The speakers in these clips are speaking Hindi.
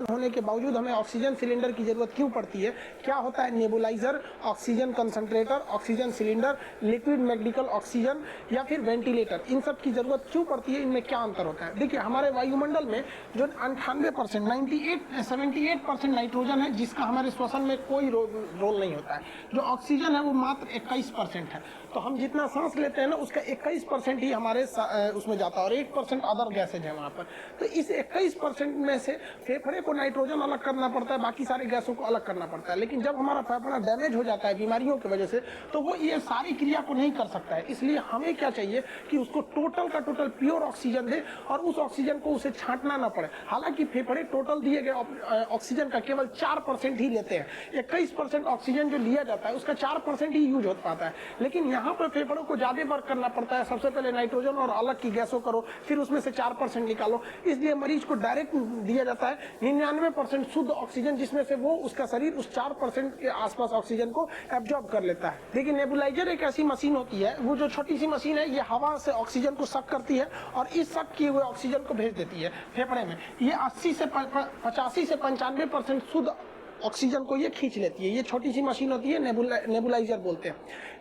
होने के बावजूद हमें ऑक्सीजन सिलेंडर की जरूरत क्यों पड़ती है? क्या होता है nebuliser, oxygen concentrator, oxygen cylinder, liquid medical oxygen या फिर वेंटिलेटर, इन सब की जरूरत क्यों पड़ती है? इनमें क्या अंतर होता है? देखिए, हमारे वायुमंडल में जो 98% 78% नाइट्रोजन है, जिसका हमारे श्वसन में कोई रोल नहीं होता है। जो ऑक्सीजन है वो मात्र 21% है। तो हम जितना सांस लेते हैं ना, उसका 21% ही हमारे उसमें जाता है और 8% अदर गैसेज है वहाँ पर। तो इस 21% में से फेफड़े को नाइट्रोजन अलग करना पड़ता है, बाकी सारे गैसों को अलग करना पड़ता है। लेकिन जब हमारा फेफड़ा डैमेज हो जाता है बीमारियों की वजह से, तो वो ये सारी क्रिया को नहीं कर सकता है। इसलिए हमें क्या चाहिए कि उसको टोटल का टोटल प्योर ऑक्सीजन दे और उस ऑक्सीजन को उसे छांटना ना पड़े। हालांकि फेफड़े टोटल दिए गए ऑक्सीजन का केवल 4% ही लेते हैं। 21% ऑक्सीजन जो लिया जाता है उसका 4% ही यूज हो पाता है। लेकिन यहाँ पर फेफड़ों को ज्यादा वर्क करना पड़ता है। सबसे पहले नाइट्रोजन और अलग की गैसों करो, फिर उसमें से 4% निकालो। इसलिए मरीज को डायरेक्ट दिया जाता है 99% शुद्ध ऑक्सीजन, जिसमें से वो उसका शरीर उस 4% के आसपास ऑक्सीजन को एब्जॉर्ब कर लेता है। देखिए, नेबुलाइजर एक ऐसी मशीन होती है, वो जो छोटी सी मशीन है, ये हवा से ऑक्सीजन को सक करती है और इस सक किए हुए ऑक्सीजन को भेज देती है फेफड़े में। ये 80 से 85 से 95% शुद्ध ऑक्सीजन को ये खींच लेती है। ये छोटी सी मशीन होती है, नेबुलाइजर बोलते हैं।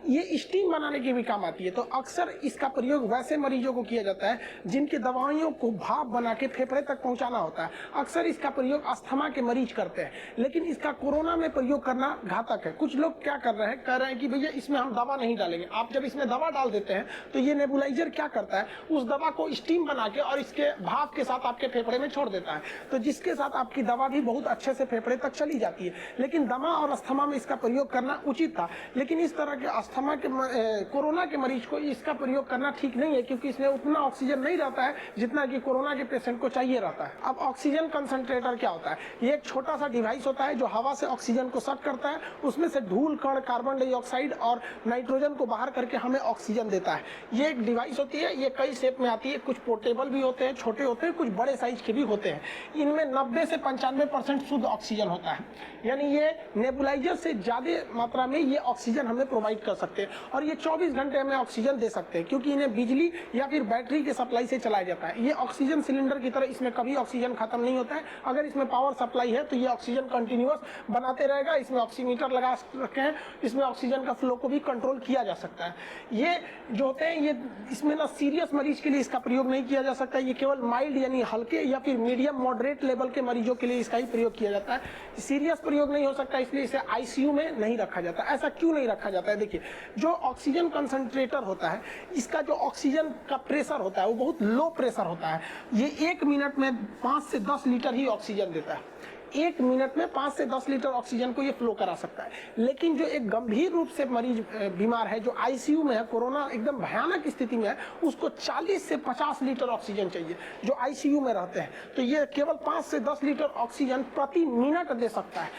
ये स्टीम बनाने के भी काम आती है। तो अक्सर इसका प्रयोग वैसे मरीजों को किया जाता है जिनकी दवाइयों को भाप बना के फेफड़े तक पहुंचाना होता है। अक्सर इसका प्रयोग अस्थमा के मरीज करते हैं, लेकिन इसका कोरोना में प्रयोग करना घातक है। कुछ लोग क्या कर रहे हैं, कह रहे हैं कि भैया इसमें हम दवा नहीं डालेंगे। आप जब इसमें दवा डाल देते हैं तो ये नेबुलाइजर क्या करता है, उस दवा को स्टीम बना के और इसके भाप के साथ आपके फेफड़े में छोड़ देता है, तो जिसके साथ आपकी दवा भी बहुत अच्छे से फेफड़े तक चली जाती है। लेकिन दमा और अस्थमा में इसका प्रयोग करना उचित था, लेकिन इस तरह के अस्थमा के कोरोना के मरीज को इसका प्रयोग करना ठीक नहीं है, क्योंकि इसमें उतना ऑक्सीजन नहीं रहता है जितना कि कोरोना के पेशेंट को चाहिए रहता है। अब ऑक्सीजन कंसंट्रेटर क्या होता है? ये एक छोटा सा डिवाइस होता है जो हवा से ऑक्सीजन को सक करता है, उसमें से धूल कण, कार्बन डाइऑक्साइड और नाइट्रोजन को बाहर करके हमें ऑक्सीजन देता है। ये एक डिवाइस होती है, ये कई शेप में आती है, कुछ पोर्टेबल भी होते हैं, छोटे होते हैं, कुछ बड़े साइज के भी होते हैं। इनमें 90 से 95% शुद्ध ऑक्सीजन होता है, यानी ये नेबुलाइजर से ज्यादा मात्रा में ये ऑक्सीजन हमें प्रोवाइड कर सकते हैं और ये 24 घंटे हमें ऑक्सीजन दे सकते हैं, क्योंकि इन्हें बिजली या फिर बैटरी के सप्लाई से चलाया जाता है। ये ऑक्सीजन सिलेंडर की तरह इसमें कभी ऑक्सीजन खत्म नहीं होता है। अगर इसमें पावर सप्लाई है तो ये ऑक्सीजन कंटिन्यूअस बनाते रहेगा। इसमें ऑक्सीमीटर लगा रखे हैं, इसमें ऑक्सीजन का फ्लो को भी कंट्रोल किया जा सकता है। ये जो होते हैं, ये इसमें ना सीरियस मरीज के लिए इसका प्रयोग नहीं किया जा सकता। ये केवल माइल्ड यानी हल्के या फिर मीडियम मॉडरेट लेवल के मरीजों के लिए इसका ही प्रयोग किया जाता है। सीरियस प्रयोग नहीं हो सकता, इसलिए इसे आईसीयू में नहीं रखा जाता। ऐसा क्यों नहीं रखा जाता है? देखिए, जो ऑक्सीजन कंसंट्रेटर होता है, इसका जो ऑक्सीजन का प्रेशर होता है वो बहुत लो प्रेशर होता है। ये 1 मिनट में 5 से 10 लीटर ही ऑक्सीजन देता है। 1 मिनट में 5 से 10 लीटर ऑक्सीजन को ये फ्लो करा सकता है। लेकिन जो एक गंभीर रूप से मरीज बीमार है, जो आईसीयू में है, कोरोना एकदम भयानक स्थिति में है, उसको 40 से 50 लीटर ऑक्सीजन चाहिए, जो आईसीयू में रहते हैं। तो ये केवल 5 से 10 लीटर ऑक्सीजन प्रति मिनट दे सकता है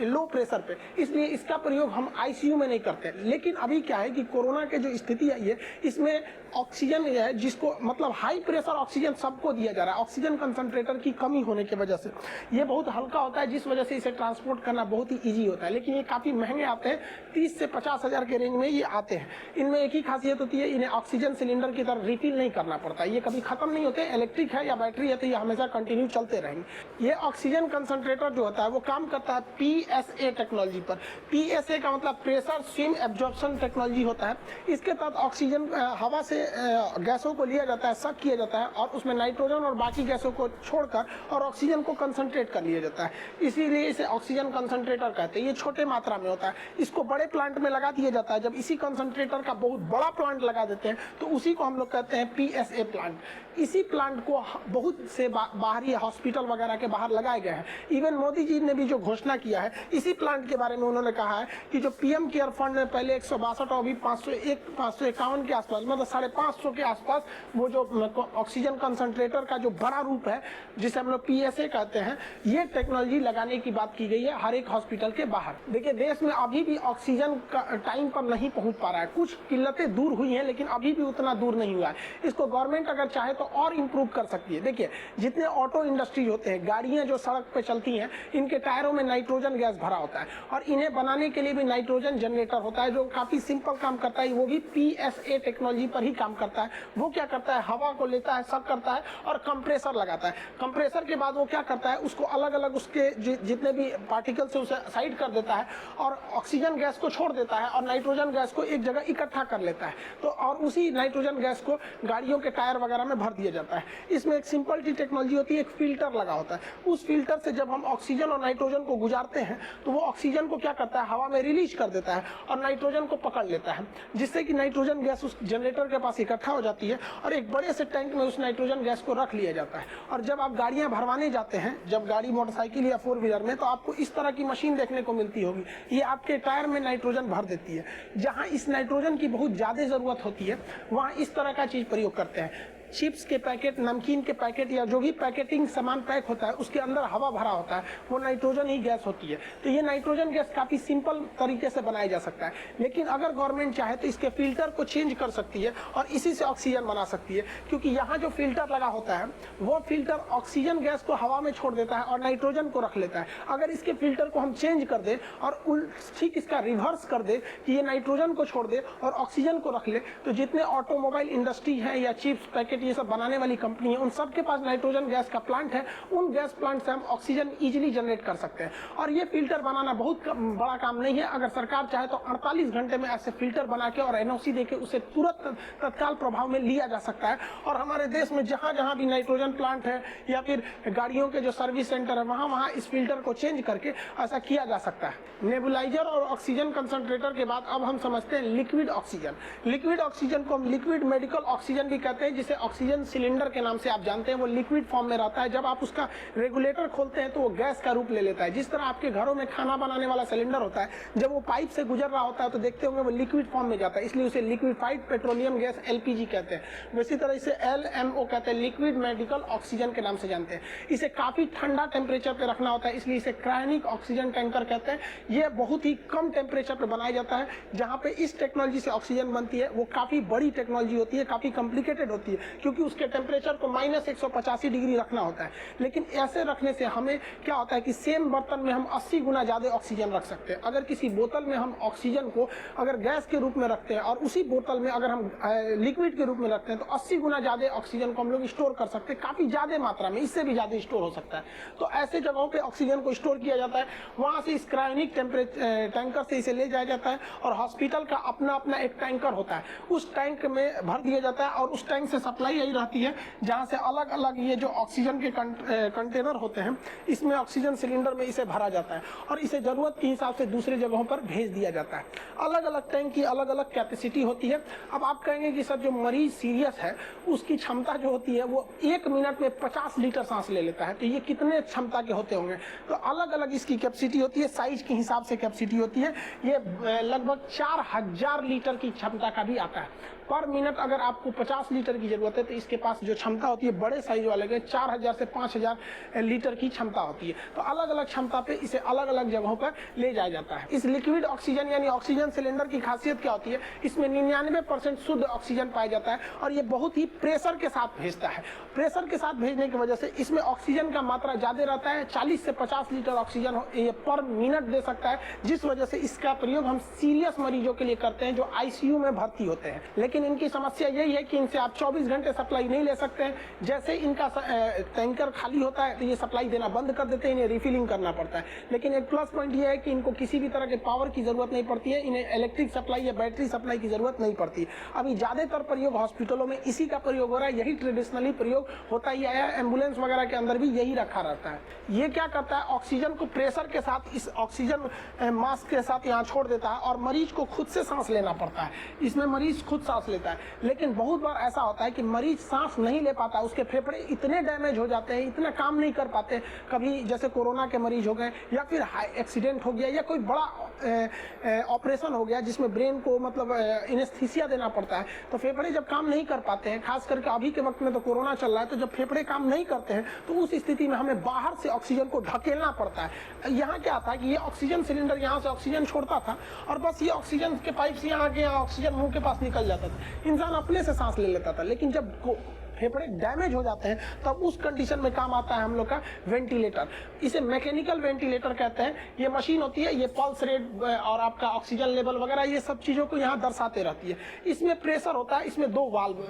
लो प्रेशर पे। इसलिए इसका प्रयोग हम आईसीयू में नहीं करते। लेकिन अभी क्या है कि कोरोना के जो स्थिति आई है, इसमें ऑक्सीजन है जिसको मतलब हाई प्रेशर ऑक्सीजन सबको दिया जा रहा है। ऑक्सीजन कंसंट्रेटर की कमी होने की वजह से ये बहुत हल्का होता है, जिस वजह से इसे ट्रांसपोर्ट करना बहुत ही इजी होता है। लेकिन ये काफी महंगे आते हैं, 30 से 50 हजार के रेंज में ये आते हैं। इनमें एक ही खासियत होती है, इन्हें ऑक्सीजन सिलेंडर की तरह रिफिल नहीं करना पड़ता। ये कभी खत्म नहीं होते। इलेक्ट्रिक है या बैटरी है तो ये हमेशा कंटिन्यू चलते रहेंगे। ये ऑक्सीजन कंसंट्रेटर जो होता है वो काम करता है पीएसए टेक्नोलॉजी पर। पीएसए का मतलब प्रेशर स्विम एब्जॉर्प्शन टेक्नोलॉजी होता है। इसके तहत ऑक्सीजन हवा से गैसों को लिया जाता है, सक किया जाता है और उसमें नाइट्रोजन और बाकी गैसों को छोड़कर और ऑक्सीजन को कंसंट्रेट कर लिया जाता है। इसीलिए इसे ऑक्सीजन कंसंट्रेटर कहते हैं। ये छोटे मात्रा में होता है, इसको बड़े प्लांट में लगा दिया जाता है। जब इसी कंसंट्रेटर का बहुत बड़ा प्लांट लगा देते हैं तो उसी को हम लोग कहते हैं पीएसए प्लांट। इसी प्लांट को बहुत से बाहरी हॉस्पिटल वगैरह के बाहर लगाए गए हैं। इवन मोदी जी ने भी जो घोषणा किया है इसी प्लांट के बारे में, उन्होंने कहा है कि जो पीएम केयर फंड में पहले 162 और अभी 551 के आसपास, मतलब 550 के आसपास वो जो ऑक्सीजन कंसंट्रेटर का जो बड़ा रूप है जिसे हम लोग पीएसए कहते हैं, ये टेक्नोलॉजी लगाने की बात की गई है हर एक हॉस्पिटल के बाहर। देखिए, देश में अभी भी ऑक्सीजन का टाइम पर नहीं पहुंच पा रहा है। कुछ किल्लतें दूर हुई हैं, लेकिन अभी भी उतना दूर नहीं हुआ है। इसको गवर्नमेंट अगर चाहे तो और इंप्रूव कर सकती है। देखिए, जितने ऑटो इंडस्ट्रीज होते हैं, गाड़ियां जो सड़क पे चलती हैं, इनके टायरों में नाइट्रोजन गैस भरा होता है और इन्हें बनाने के लिए भी नाइट्रोजन जनरेटर होता है जो काफी सिंपल काम करता है। वो भी पीएसए टेक्नोलॉजी पर ही काम करता है। वो क्या करता है, हवा को लेता है, सक करता है और कंप्रेसर लगाता है। कंप्रेसर के बाद वो क्या करता है, उसको अलग अलग उसके जितने भी पार्टिकल्स है उसे साइड कर देता है और ऑक्सीजन गैस को छोड़ देता है और नाइट्रोजन गैस को एक जगह इकट्ठा कर लेता है। तो और उसी नाइट्रोजन गैस को गाड़ियों के टायर वगैरह में भर दिया जाता है। इसमें एक सिंपल सी टेक्नोलॉजी होती है, एक फिल्टर लगा होता है। उस फिल्टर से जब हम ऑक्सीजन और नाइट्रोजन को गुजारते हैं तो वो ऑक्सीजन को क्या करता है, हवा में रिलीज कर देता है और नाइट्रोजन को पकड़ लेता है, जिससे कि नाइट्रोजन गैस उस जनरेटर के पास इकट्ठा हो जाती है और एक बड़े से टैंक में उस नाइट्रोजन गैस को रख लिया जाता है। और जब आप गाड़ियां भरवाने जाते हैं, जब गाड़ी मोटरसाइकिल या 4 व्हीलर में, तो आपको इस तरह की मशीन देखने को मिलती होगी। ये आपके टायर में नाइट्रोजन भर देती है। जहां इस नाइट्रोजन की बहुत ज्यादा जरूरत होती है वहां इस तरह का चीज प्रयोग करते हैं। चिप्स के पैकेट, नमकीन के पैकेट या जो भी पैकेटिंग सामान पैक होता है उसके अंदर हवा भरा होता है, वो नाइट्रोजन ही गैस होती है। तो ये नाइट्रोजन गैस काफी सिंपल तरीके से बनाया जा सकता है, लेकिन अगर गवर्नमेंट चाहे तो इसके फिल्टर को चेंज कर सकती है और इसी से ऑक्सीजन बना सकती है, क्योंकि यहाँ जो फिल्टर लगा होता है वो फिल्टर ऑक्सीजन गैस को हवा में छोड़ देता है और नाइट्रोजन को रख लेता है। अगर इसके फिल्टर को हम चेंज कर दे और ठीक इसका रिवर्स कर दे कि ये नाइट्रोजन को छोड़ दे और ऑक्सीजन को रख ले, तो जितने ऑटोमोबाइल इंडस्ट्री है या चिप्स पैकेट ये सब बनाने वाली कंपनी है, उन सबके पास नाइट्रोजन गैस का प्लांट है। उन गैस प्लांट से हम ऑक्सीजन इजीली जनरेट कर सकते हैं। और ये फिल्टर बनाना बहुत बड़ा काम नहीं है। अगर सरकार चाहे तो 48 घंटे में ऐसे फिल्टर बना के और एनओसी देके उसे तुरंत तत्काल प्रभाव में लिया जा सकता है। और हमारे देश में जहां जहां भी नाइट्रोजन प्लांट है या फिर गाड़ियों के जो सर्विस सेंटर है वहां वहां इस फिल्टर को चेंज करके ऐसा किया जा सकता है। नेबुलाइजर और ऑक्सीजन कंसंट्रेटर के बाद अब हम समझते हैं लिक्विड ऑक्सीजन। लिक्विड ऑक्सीजन को हम लिक्विड मेडिकल ऑक्सीजन भी कहते हैं, जिसे ऑक्सीजन सिलेंडर के नाम से आप जानते हैं। वो लिक्विड फॉर्म में रहता है। जब आप उसका रेगुलेटर खोलते हैं तो वो गैस का रूप ले लेता है। जिस तरह आपके घरों में खाना बनाने वाला सिलेंडर होता है, जब वो पाइप से गुजर रहा होता है तो देखते होंगे वो लिक्विड फॉर्म में जाता है, इसलिए उसे लिक्विफाइड पेट्रोलियम गैस LPG कहते हैं। इसी तरह इसे LMO कहते हैं, लिक्विड मेडिकल ऑक्सीजन के नाम से जानते हैं। इसे काफी ठंडा टेम्परेचर पे रखना होता है, इसलिए इसे क्रायोनिक ऑक्सीजन टैंकर कहते हैं। यह बहुत ही कम टेम्परेचर पे बनाया जाता है। जहां पे इस टेक्नोलॉजी से ऑक्सीजन बनती है वो काफी बड़ी टेक्नोलॉजी होती है, काफी कॉम्प्लिकेटेड होती है, क्योंकि उसके टेम्परेचर को -185 डिग्री रखना होता है। लेकिन ऐसे रखने से हमें क्या होता है कि सेम बर्तन में हम 80 गुना ज्यादा ऑक्सीजन रख सकते हैं। अगर किसी बोतल में हम ऑक्सीजन को अगर गैस के रूप में रखते हैं और उसी बोतल में अगर हम लिक्विड के रूप में रखते हैं तो 80 गुना ज्यादा ऑक्सीजन को हम लोग स्टोर कर सकते हैं, काफी ज्यादा मात्रा में, इससे भी ज्यादा स्टोर हो सकता है। तो ऐसे जगहों पे ऑक्सीजन को स्टोर किया जाता है। वहां से इस क्रायोनिक टैंकर से इसे ले जाया जाता है और हॉस्पिटल का अपना अपना एक टैंकर होता है, उस टैंक में भर दिया जाता है और उस टैंक से सप्लाई यही रहती है, जहां से अलग अलग ये जो ऑक्सीजन के कंटेनर होते हैं इसमें ऑक्सीजन सिलेंडर में इसे भरा जाता है और इसे जरूरत के हिसाब से दूसरे जगहों पर भेज दिया जाता है। अलग अलग टैंक की अलग अलग कैपेसिटी होती है। अब आप कहेंगे कि सर जो मरीज सीरियस है उसकी क्षमता जो होती है वो 1 मिनट में 50 लीटर सांस ले लेता है, तो ये कितने क्षमता के होते होंगे? तो अलग अलग इसकी कैपेसिटी होती है, साइज के हिसाब से कैपेसिटी होती है। ये लगभग 4000 लीटर की क्षमता का भी आता है। पर मिनट अगर आपको 50 लीटर की जरूरत है तो इसके पास जो क्षमता होती है बड़े साइज वाले के 4000 से 5000 लीटर की क्षमता होती है। तो अलग अलग क्षमता पे इसे अलग अलग जगहों पर ले जाया जाता है। इस लिक्विड ऑक्सीजन यानी ऑक्सीजन सिलेंडर की खासियत क्या होती है? इसमें 99% शुद्ध ऑक्सीजन पाया जाता है और ये बहुत ही प्रेशर के साथ भेजता है। प्रेशर के साथ भेजने की वजह से इसमें ऑक्सीजन का मात्रा ज्यादा रहता है, 40 से 50 लीटर ऑक्सीजन ये पर मिनट दे सकता है, जिस वजह से इसका प्रयोग हम सीरियस मरीजों के लिए करते हैं जो ICU में भर्ती होते हैं। लेकिन इनकी समस्या यही है कि इनसे आप 24 घंटे सप्लाई नहीं ले सकते हैं। जैसे इनका टैंकर खाली होता है तो ये सप्लाई देना बंद कर देते हैं, इन्हें रिफिलिंग करना पड़ता है। लेकिन एक प्लस पॉइंट ये है कि इनको किसी भी तरह के पावर की जरूरत नहीं पड़ती है, इन्हें इलेक्ट्रिक सप्लाई या बैटरी सप्लाई की जरूरत नहीं पड़ती। अभी ज्यादातर प्रयोग हॉस्पिटलों में इसी का प्रयोग हो रहा है, यही ट्रेडिशनली प्रयोग होता ही आया है। एम्बुलेंस वगैरह के अंदर भी यही रखा रहता है। ये क्या करता है, ऑक्सीजन को प्रेशर के साथ इस ऑक्सीजन मास्क के साथ यहाँ छोड़ देता है और मरीज को खुद से सांस लेना पड़ता है। इसमें मरीज खुद सांस लेता है, लेकिन बहुत बार ऐसा होता है कि मरीज सांस नहीं ले पाता, उसके फेफड़े इतने डैमेज हो जाते हैं, इतना काम नहीं कर पाते। कभी जैसे कोरोना के मरीज हो गए या फिर एक्सीडेंट हो गया या कोई बड़ा ऑपरेशन हो गया जिसमें ब्रेन को मतलब एनेस्थीसिया देना पड़ता है, तो फेफड़े जब काम नहीं कर पाते हैं, खास करके अभी के वक्त में तो कोरोना चल रहा है, तो जब फेफड़े काम नहीं करते हैं तो उस स्थिति में हमें बाहर से ऑक्सीजन को ढकेलना पड़ता है। यहाँ क्या था कि ये ऑक्सीजन सिलेंडर यहाँ से ऑक्सीजन छोड़ता था और बस ये ऑक्सीजन के पाइप से यहाँ के ऑक्सीजन मुंह के पास निकल जाता था, इंसान अपने से सांस ले लेता था। लेकिन जब फेफड़े डैमेज हो जाते हैं, तब उस कंडीशन में काम आता है हम लोग का वेंटिलेटर। इसे मैकेनिकल वेंटिलेटर कहते हैं। ये मशीन होती है, ये पल्स रेट और आपका ऑक्सीजन लेवल वगैरह ये सब चीज़ों को यहाँ दर्शाते रहती है। इसमें प्रेशर होता है, इसमें 2 वाल्व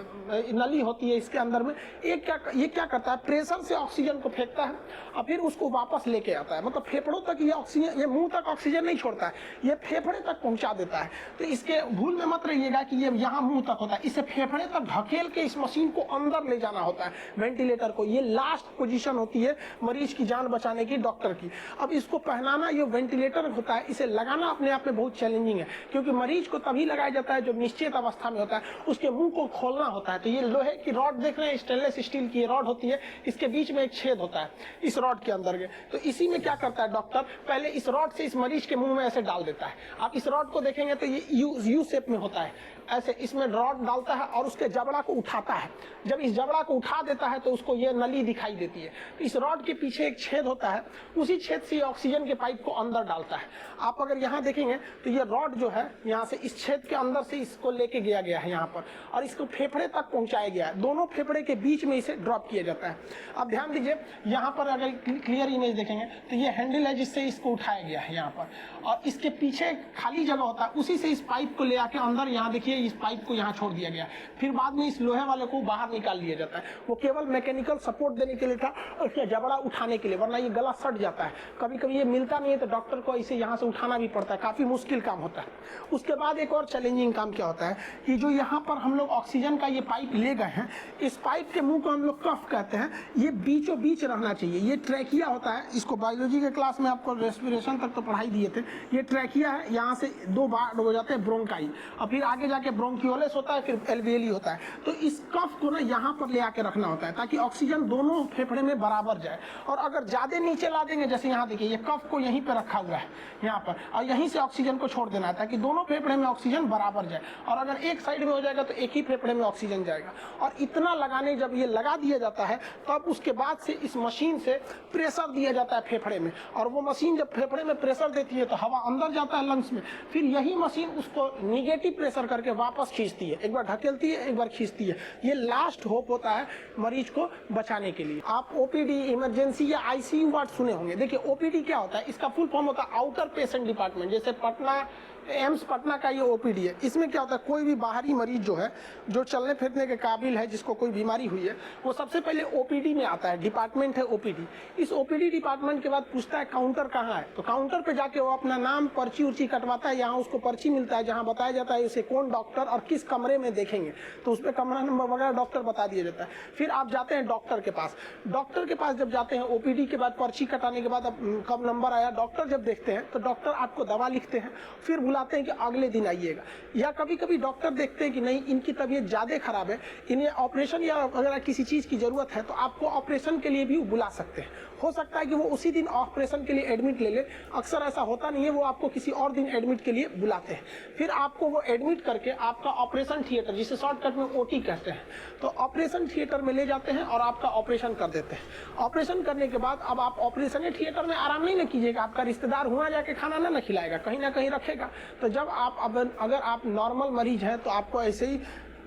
नली होती है इसके अंदर में। ये क्या करता है, प्रेशर से ऑक्सीजन को फेंकता है और फिर उसको वापस लेके आता है। मतलब फेफड़ों तक ये ऑक्सीजन, ये मुंह तक ऑक्सीजन नहीं छोड़ता है, ये फेफड़े तक पहुंचा देता है। तो इसके भूल में मत रहिएगा कि ये यहाँ मुंह तक होता है, इसे फेफड़े तक ढकेल के इस मशीन को अंदर ले जाना होता है वेंटिलेटर को। ये लास्ट पोजीशन होती है मरीज की जान बचाने की, डॉक्टर की। अब इसको पहनाना, ये वेंटिलेटर होता है, इसे लगाना अपने आप में बहुत चैलेंजिंग है, क्योंकि मरीज को तभी लगाया जाता है जब निश्चित अवस्था में होता है, उसके मुंह को खोलना होता है। तो ये लोहे की रॉड देख रहे हैं, स्टेनलेस स्टील की रॉड होती है, इसके बीच में एक छेद होता है इस रॉड के अंदर के। तो इसी में क्या करता है डॉक्टर, पहले इस रॉड से इस मरीज के मुंह में ऐसे डाल देता है। आप इस रॉड को देखेंगे तो ये यू शेप में होता है, ऐसे इसमें रॉड डालता है और उसके जबड़ा को उठाता है। जब इस जबड़ा को उठा देता है तो उसको ये नली दिखाई देती है। इस रॉड के पीछे एक छेद होता है, उसी छेद से ऑक्सीजन के पाइप को अंदर डालता है। आप अगर यहाँ देखेंगे तो ये रॉड जो है यहाँ से इस छेद के अंदर से इसको लेके गया है यहाँ पर, और इसको फेफड़े तक पहुंचाया गया है। दोनों फेफड़े के बीच में इसे ड्रॉप किया जाता है। अब ध्यान दीजिए, यहाँ पर अगर क्लियर इमेज देखेंगे तो ये हैंडल है जिससे इसको उठाया गया है यहाँ पर, और इसके पीछे खाली जगह होता है, उसी से इस पाइप को ले आके अंदर, यहाँ देखिए इस पाइप को यहाँ छोड़ दिया गया। फिर बाद में इस लोहे वाले को बाहर निकाल लिया जाता है। वो केवल मैकेनिकल सपोर्ट देने के लिए था और उसका जबड़ा उठाने के लिए, वरना ये गला सट जाता है। कभी कभी ये मिलता नहीं है तो डॉक्टर को इसे यहाँ से उठाना भी पड़ता है, काफी मुश्किल काम होता है। उसके बाद एक और चैलेंजिंग काम क्या होता है कि जो यहाँ पर हम लोग ऑक्सीजन का ये पाइप ले गए हैं, इस पाइप के मुंह को हम लोग कफ कहते हैं, ये बीचों बीच रहना चाहिए। ये ट्रैकिया होता है, इसको बायोलॉजी के क्लास में आपको रेस्पिरेशन तक तो पढ़ाई दिए थे। ये ट्रैकिया है, यहाँ से 2 बार हो जाते हैं ब्रोंकाई, और फिर आगे जाके ब्रोंकियोलेस होता है, फिर एल्वियली होता है। तो इस कफ को ना यहाँ पर ले आके रखना होता है ताकि ऑक्सीजन दोनों फेफड़े में बराबर जाए। और अगर ज्यादा नीचे ला देंगे, जैसे यहाँ देखिए ये कफ को यहीं पे रखा हुआ है यहाँ पर, और यहीं से ऑक्सीजन को छोड़ देना है ताकि दोनों फेफड़े में ऑक्सीजन बराबर जाए। और अगर एक साइड में हो जाएगा तो एक ही फेफड़े में ऑक्सीजन जाएगा। और इतना लगाने, जब ये लगा दिया जाता है तब उसके बाद से इस मशीन से प्रेशर दिया जाता है फेफड़े में, और वो मशीन जब फेफड़े में प्रेशर देती है तो हवा अंदर जाता है लंग्स में। फिर यही मशीन उसको निगेटिव प्रेशर करके वापस खींचती है, एक बार ढकेलती है, एक बार खींचती है। ये लास्ट होप होता है मरीज को बचाने के लिए। आप ओपीडी, इमरजेंसी या आईसीयू वार्ड सुने होंगे। देखिए ओपीडी क्या होता है, इसका फुल फॉर्म होता है आउटर पेशेंट डिपार्टमेंट। जैसे पटना, एम्स पटना का ये ओपीडी है। इसमें क्या होता है, कोई भी बाहरी मरीज जो है, जो चलने फिरने के काबिल है, जिसको कोई बीमारी हुई है, वो सबसे पहले ओपीडी में आता है। डिपार्टमेंट है ओपीडी। इस ओपीडी डिपार्टमेंट के बाद पूछता है काउंटर कहाँ है, तो काउंटर पे जाके वो अपना नाम, पर्ची उर्ची कटवाता है। यहाँ उसको पर्ची मिलता है जहाँ बताया जाता है उसे कौन डॉक्टर और किस कमरे में देखेंगे, तो उस पर कमरा नंबर वगैरह डॉक्टर बता दिया जाता है। फिर आप जाते हैं डॉक्टर के पास। डॉक्टर के पास जब जाते हैं, ओपीडी के बाद पर्ची कटाने के बाद अब कब नंबर आया, डॉक्टर जब देखते हैं तो डॉक्टर आपको दवा लिखते हैं, फिर बुलाते हैं कि अगले दिन आइएगा। या कभी कभी डॉक्टर देखते हैं कि नहीं, इनकी तबीयत ज्यादा खराब है, इन्हें ऑपरेशन या अगर किसी चीज की जरूरत है, तो आपको ऑपरेशन के लिए भी बुला सकते हैं। हो सकता है कि वो उसी दिन ऑपरेशन के लिए एडमिट ले ले, अक्सर ऐसा होता नहीं है, वो आपको किसी और दिन एडमिट के लिए बुलाते हैं। फिर आपको वो एडमिट करके आपका ऑपरेशन थिएटर, जिसे शॉर्टकट में ओटी कहते हैं, तो ऑपरेशन थिएटर में ले जाते हैं और आपका ऑपरेशन कर देते हैं। ऑपरेशन करने के बाद अब आप ऑपरेशन थिएटर में आराम नहीं न कीजिएगा, आपका रिश्तेदार हुआ जाके खाना ना खिलाएगा, कहीं ना कहीं रखेगा। तो जब आप अगर आप नॉर्मल मरीज हैं तो आपको ऐसे ही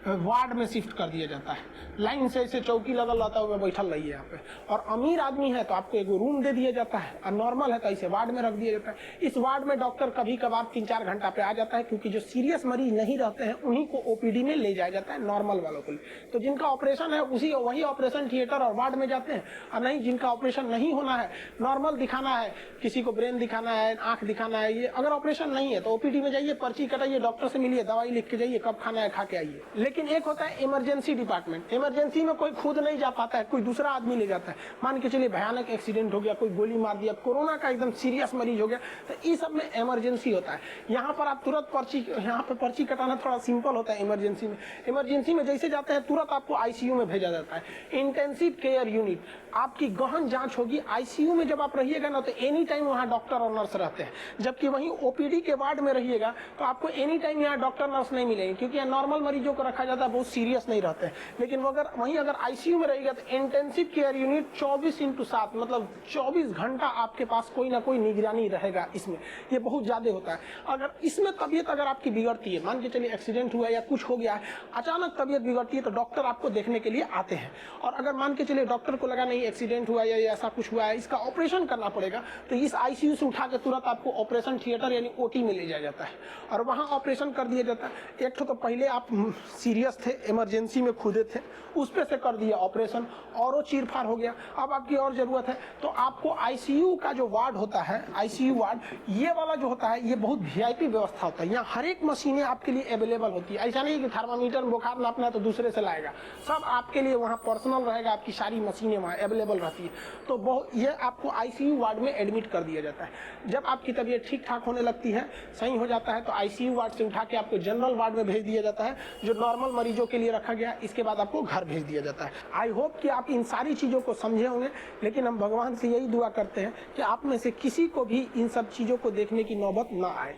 वार्ड में शिफ्ट कर दिया जाता है। लाइन से ऐसे चौकी लगल रहता है, बैठल रहिए यहाँ पे। और अमीर आदमी है तो आपको एक रूम दे दिया जाता है, और नॉर्मल है तो ऐसे वार्ड में रख दिया जाता है। इस वार्ड में डॉक्टर कभी कभार 3-4 घंटा पे आ जाता है, क्योंकि जो सीरियस मरीज नहीं रहते हैं उन्हीं को ओपीडी में ले जाया जाता है, नॉर्मल वालों को। तो जिनका ऑपरेशन है वही ऑपरेशन थिएटर और वार्ड में जाते हैं, और नहीं जिनका ऑपरेशन नहीं होना है, नॉर्मल दिखाना है, किसी को ब्रेन दिखाना है, आंख दिखाना है, ये अगर ऑपरेशन नहीं है तो ओपीडी में जाइए, पर्ची कटाइए, डॉक्टर से मिलिए, दवाई लिख के जाइए, कब खाना है खा के आइए। लेकिन एक होता है इमरजेंसी डिपार्टमेंट। इमरजेंसी में कोई खुद नहीं जा पाता है, कोई दूसरा आदमी ले जाता है। मान के चलिए भयानक एक्सीडेंट हो गया, कोई गोली मार दिया, कोरोना का एकदम सीरियस मरीज हो गया, तो इस सब में इमरजेंसी होता है। यहाँ पर आप तुरंत यहाँ पे पर्ची कटाना थोड़ा सिंपल होता है इमरजेंसी में। इमरजेंसी में जैसे जाते हैं तुरंत आपको आईसीयू में भेजा जाता है, इंटेंसिव केयर यूनिट। आपकी गहन जांच होगी। आईसीयू में जब आप रहिएगा ना तो एनी टाइम वहाँ डॉक्टर और नर्स रहते हैं, जबकि वहीं ओपीडी के वार्ड में रहिएगा तो आपको एनी टाइम यहाँ डॉक्टर नर्स नहीं मिलेंगे, क्योंकि यहाँ नॉर्मल मरीजों को रखा जाता है, बहुत सीरियस नहीं रहते हैं। लेकिन वहीं अगर आईसीयू में रहेगा तो इंटेंसिव केयर यूनिट 24/7 मतलब 24 घंटा आपके पास कोई ना कोई निगरानी रहेगा। इसमें ये बहुत ज्यादा होता है। अगर इसमें तबीयत अगर आपकी बिगड़ती है, मान के चलिए एक्सीडेंट हुआ या कुछ हो गया है, अचानक तबीयत बिगड़ती है तो डॉक्टर आपको देखने के लिए आते हैं। और अगर मान के चलिए डॉक्टर को लगा नहीं एक्सीडेंट हुआ या ऐसा कुछ हुआ है, इसका ऑपरेशन करना पड़ेगा, तो इस आईसीयू से उठा के तुरंत आपको ऑपरेशन थिएटर यानी ओटी में ले जाया जाता है और वहाँ ऑपरेशन कर दिया जाता है। एक तो पहले आप सीरियस थे, इमरजेंसी में खुदे थे, उस पे से कर दिया ऑपरेशन और वो चीरफाड़ हो गया। अब आपकी और जरूरत है तो आपको आईसीयू का जो वार्ड होता है, आईसीयू वार्ड ये वाला जो होता है, ये बहुत वीआईपी व्यवस्था होता है। यहाँ हर एक मशीनें आपके लिए अवेलेबल होती है। ऐसा नहीं कि थर्मामीटर बुखार नापना है तो दूसरे से लाएगा, सब आपके लिए वहाँ पर्सनल रहेगा, आपकी सारी मशीनें वहाँ अवेलेबल रहती है। तो बहुत ये आपको आईसीयू वार्ड में एडमिट कर दिया जाता है। जब आपकी तबीयत ठीक ठाक होने लगती है, सही हो जाता है, तो आईसीयू वार्ड से उठा के आपको जनरल वार्ड में भेज दिया जाता है, जो नॉर्मल मरीजों के लिए रखा गया। इसके बाद आपको घर भेज दिया जाता है। आई होप कि आप इन सारी चीज़ों को समझे होंगे, लेकिन हम भगवान से यही दुआ करते हैं कि आप में से किसी को भी इन सब चीज़ों को देखने की नौबत ना आए।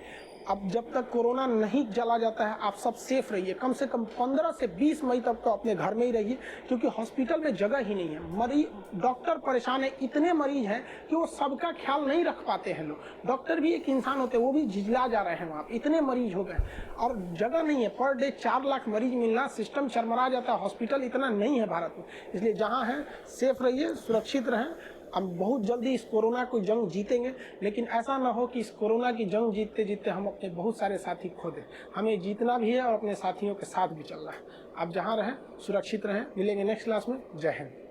अब जब तक कोरोना नहीं चला जाता है, आप सब सेफ रहिए। कम से कम 15 से 20 मई तक तो अपने घर में ही रहिए, क्योंकि हॉस्पिटल में जगह ही नहीं है। मरीज डॉक्टर परेशान है, इतने मरीज हैं कि वो सबका ख्याल नहीं रख पाते हैं लोग। डॉक्टर भी एक इंसान होते हैं, वो भी झिझला जा रहे हैं वहाँ, इतने मरीज हो गए और जगह नहीं है। पर डे 4 लाख मरीज मिलना, सिस्टम चरमरा जाता है। हॉस्पिटल इतना नहीं है भारत में, इसलिए जहाँ है सेफ रहिए, सुरक्षित रहें। हम बहुत जल्दी इस कोरोना को जंग जीतेंगे, लेकिन ऐसा ना हो कि इस कोरोना की जंग जीतते जीतते हम अपने बहुत सारे साथी खो दें। हमें जीतना भी है और अपने साथियों के साथ भी चलना है। आप जहाँ रहें सुरक्षित रहें। मिलेंगे नेक्स्ट क्लास में। जय हिंद।